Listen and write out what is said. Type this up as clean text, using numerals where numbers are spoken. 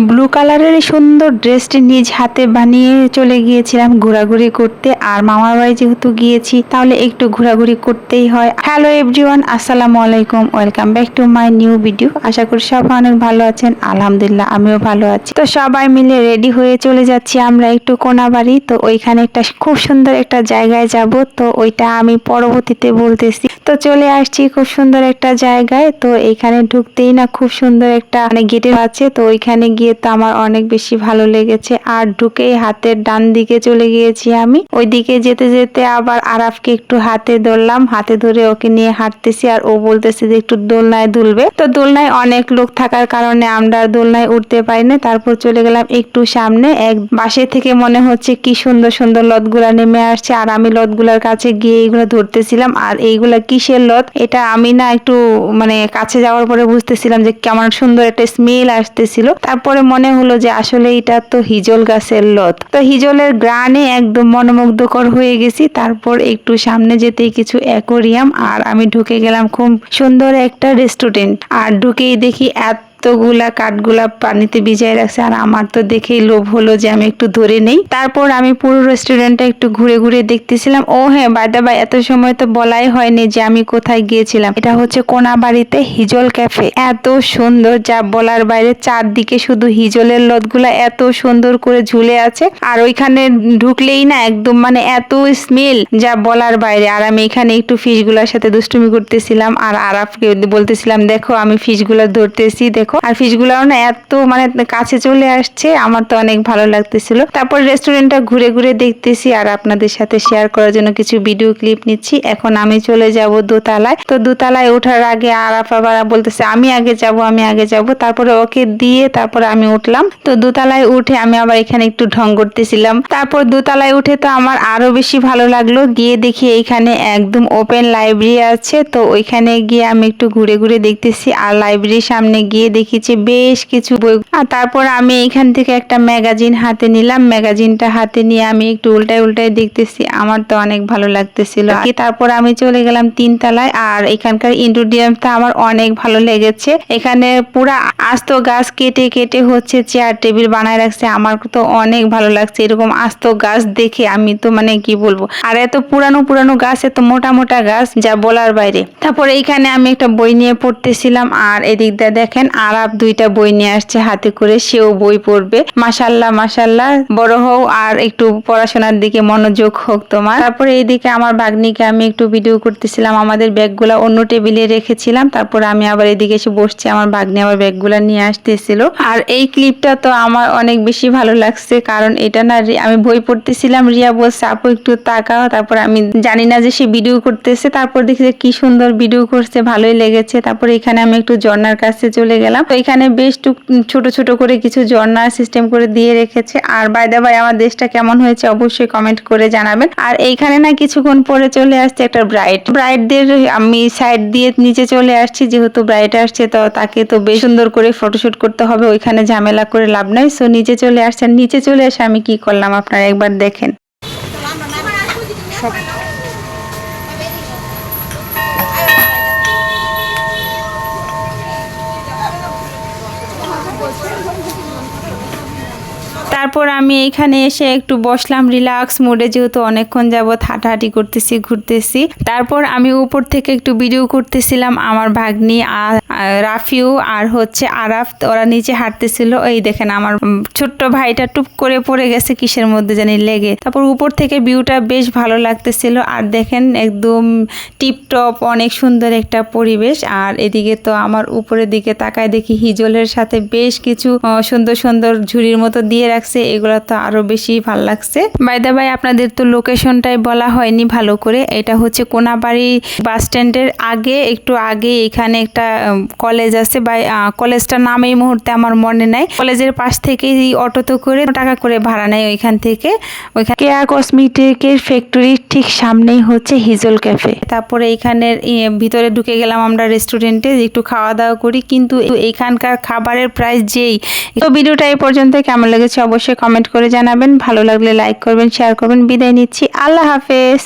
Blue কালারের সুন্দর ড্রেসটি নিজ হাতে বানিয়ে চলে গিয়েছিলাম ঘোরাঘুরি করতে। আর মামার বাড়ি যেহেতু গিয়েছি তাহলে একটু ঘোরাঘুরি করতেই হয়। হ্যালো এভরিওয়ান, আসসালামু আলাইকুম, welcome back to my new video. আশা করি সবাই অনেক ভালো আছেন। আলহামদুলিল্লাহ আমিও ভালো আছি। তো সবাই মিলে রেডি হয়ে চলে যাচ্ছি আমরা একটু কোনাবাড়ি। তো ওইখানে একটা খুব সুন্দর একটা জায়গায় যাব, তো ওইটা আমি পরবর্তীতে বলতেছি। তো চলে আসছি খুব সুন্দর একটা জায়গায়। তো এইখানে ঢুকতেই না খুব সুন্দর একটা গেটের আছে, তো ওইখানে গিয়ে তো আমার অনেক বেশি ভালো লেগেছে। আর ঢুকেই হাতের ডান দিকে চলে গিয়েছি আমি। ওইদিকে যেতে যেতে আবার আরাফকে একটু হাতে ধরলাম, হাতে ধরে ওকে নিয়ে হাঁটতেছি। আর ও বলতেছে যে একটু দোলনায় দুলবে। তো দোলনায় অনেক লোক থাকার কারণে আমরা দোলনায় উঠতে পারি না। তারপর চলে গেলাম একটু সামনে। এক বাসে থেকে মনে হচ্ছে কি সুন্দর সুন্দর লতগুলা নেমে আসছে। আর আমি লতগুলার কাছে গিয়ে এইগুলো ধরতেছিলাম। আর এইগুলা কিসের লত এটা আমি না একটু কাছে যাওয়ার পরে বুঝতেছিলাম যে কেমন সুন্দর একটা স্মেল আসতেছিল। তারপরে মনে হলো যে আসলে এটা তো হিজল গাছের লত। তো হিজলের গ্রানে একদম মনোমুগ্ধকর হয়ে গেছি। তারপর একটু সামনে যেতেই কিছু অ্যাকোরিয়াম, আর আমি ঢুকে গেলাম খুব সুন্দর একটা রেস্টুরেন্ট। আর ঢুকেই দেখি এতগুলা কাঠগুলা পানিতে ভিজায় রাখছে। আর আমার তো দেখেই লোভ হলো যে আমি একটু ধরে নেই। তারপর আমি পুরো রেস্টুরেন্টটা একটু ঘুরে ঘুরে দেখতেছিলাম। ও হ্যাঁ, বাই দা বাই, এত সময় তো বলাই হয়নি যে আমি কোথায় গিয়েছিলাম। এটা হচ্ছে কোনাবাড়িতে হিজল ক্যাফে। এত সুন্দর যা বলার বাইরে, চারদিকে শুধু হিজলের লতগুলা এত সুন্দর করে ঝুলে আছে। আর ওইখানে ঢুকলেই না একদম এত স্মেল যা বলার বাইরে। আর আমি এখানে একটু ফিশগুলোর সাথে দুষ্টুমি করতেছিলাম। আর আরাফকে বলতেছিলাম দেখো আমি ফিশগুলো ধরতেছি দেখো। আর ফিশগুলাও না এত কাছে চলে আসছে, আমার তো অনেক ভালো লাগতেছিল। তারপর রেস্টুরেন্টটা ঘুরে ঘুরে দেখতেছি আর আপনাদের সাথে শেয়ার করার জন্য কিছু ভিডিও ক্লিপ নিচ্ছি। এখন আমি চলে যাব দোতলায়। তো দোতলায় ওঠার আগে আরাফ আবার বলতেছে আমি আগে যাব আমি আগে যাব। তারপরে ওকে দিয়ে তারপরে আমি উঠলাম। তো দোতলায় উঠে আমি আবার এখানে একটু ঢং করতেছিলাম। তারপর দোতলায় উঠে তো আমার আরো বেশি ভালো লাগলো। গিয়ে দেখি এইখানে একদম ওপেন লাইব্রেরি আছে। তো ওইখানে গিয়ে আমি একটু ঘুরে ঘুরে দেখতেছি। আর লাইব্রেরির সামনে গিয়ে দেখেছি বেশ কিছু বই। আর তারপর আমি এইখান থেকে একটা ম্যাগাজিন হাতে নিলাম। ম্যাগাজিনটা হাতে নিয়ে আমি একটু উল্টায় উল্টায় দেখতেছি। আমার তো অনেক ভালো লাগতেছিল। তারপর আমি চলে গেলাম তিনতলায়। আর এখানকার ইন্ডোরিয়ামটা আমার অনেক ভালো লেগেছে। এখানে পুরা আস্ত গাছ কেটে কেটে হচ্ছে চেয়ার টেবিল বানায় রাখছে। আমার তো অনেক ভালো লাগছে এরকম আস্ত গাছ দেখে। আমি তো কি বলবো, আর এত পুরানো পুরানো গাছ, এত মোটা মোটা গাছ যা বলার বাইরে। তারপর এইখানে আমি একটা বই নিয়ে পড়তেছিলাম। আর এদিক দিয়ে দেখেন আরাপ দুইটা বই নিয়ে আসছে হাতে করে, সেও বই পড়বে। মাশাল্লাহ মাশাল্লাহ, বড় হও আর একটু পড়াশোনার দিকে মনোযোগ হোক তোমার। তারপরে এইদিকে আমার ভাগ্নিকে আমি একটু ভিডিও করতেছিলাম। আমাদের ব্যাগগুলা অন্য টেবিলে রেখেছিলাম। তারপর আমি আবার এদিকে এসে বসছি, আমার ভাগ্নি আবার ব্যাগগুলা নিয়ে আসতেছিল। আর এই ক্লিপটা তো আমার অনেক বেশি ভালো লাগছে, কারণ এটা না আমি বই পড়তেছিলাম, রিয়া বলছে আপু একটু তাকাও। তারপর আমি জানি না যে সে ভিডিও করতেছে। তারপর দেখি যে কি সুন্দর ভিডিও করছে, ভালোই লেগেছে। তারপর এখানে আমি একটু ঝর্ণার কাছে চলে গেলাম। তো এখানে বেশ ছোট ছোট করে কিছু ঝর্ণার সিস্টেম করে দিয়ে রেখেছে। আর বাই দা বাই, আমার দেশটা কেমন হয়েছে অবশ্যই কমেন্ট করে জানাবেন। আর এইখানে না কিছুক্ষণ পরে চলে আসছে একটা ব্রাইডদের আমি সাইড দিয়ে নিচে চলে আসছি, যেহেতু ব্রাইড আসছে তো তাকে তো বেশ সুন্দর করে ফটোশুট করতে হবে, ওইখানে ঝামেলা করে লাভ নাই। সো নিচে চলে আসছে। নিচে চলে এসে আমি কি করলাম আপনারা একবার দেখেন। তারপর আমি এইখানে এসে একটু বসলাম রিল্যাক্স মুডে, যেহেতু অনেকক্ষণ যাবত হাঁটাহাঁটি করতেছি ঘুরতেছি। তারপর আমি উপর থেকে একটু ভিডিও করতেছিলাম। আমার ভাগ্নি আর রাফিউ আর হচ্ছে আরাফ, ওরা নিচে হাঁটতেছিল। এই দেখেন আমার ছোট্ট ভাইটা টুপ করে পড়ে গেছে কিসের মধ্যে জানি লেগে। তারপর উপর থেকে ভিউটা বেশ ভালো লাগতেছিল। আর দেখেন একদম টিপটপ অনেক সুন্দর একটা পরিবেশ। আর এদিকে তো আমার উপরের দিকে তাকায় দেখি হিজলের সাথে বেশ কিছু সুন্দর সুন্দর ঝুড়ির মতো দিয়ে রাখছে। এগুলা তো আরো বেশি ভালো লাগছে। বাই দা বাই, আপনাদের তো লোকেশনটাই বলা হয়নি ভালো করে। এটা হচ্ছে কোনাবাড়ি বাস স্ট্যান্ডের আগে, একটু আগে এখানে একটা কলেজ আছে। বা কলেজটার নাম এই মুহূর্তে আমার মনে নাই। কলেজের পাশ থেকে অটোতে করে টাকা করে ভাড়া নেয় ওইখান থেকে। ওইখানে কেয়া কসমেটিকের ফ্যাক্টরির ঠিক সামনেই হচ্ছে হিজল ক্যাফে। তারপরে এইখানের ভিতরে ঢুকে গেলাম আমরা রেস্টুরেন্টে, একটু খাওয়া দাওয়া করি। কিন্তু এইখানকার খাবারের প্রাইস যেই। তো ভিডিওটা এই পর্যন্ত কেমন লেগেছে অবশ্যই কমেন্ট করে জানাবেন। ভালো লাগলে লাইক করবেন, শেয়ার করবেন। বিদায় নিচ্ছি, আল্লাহ হাফেজ।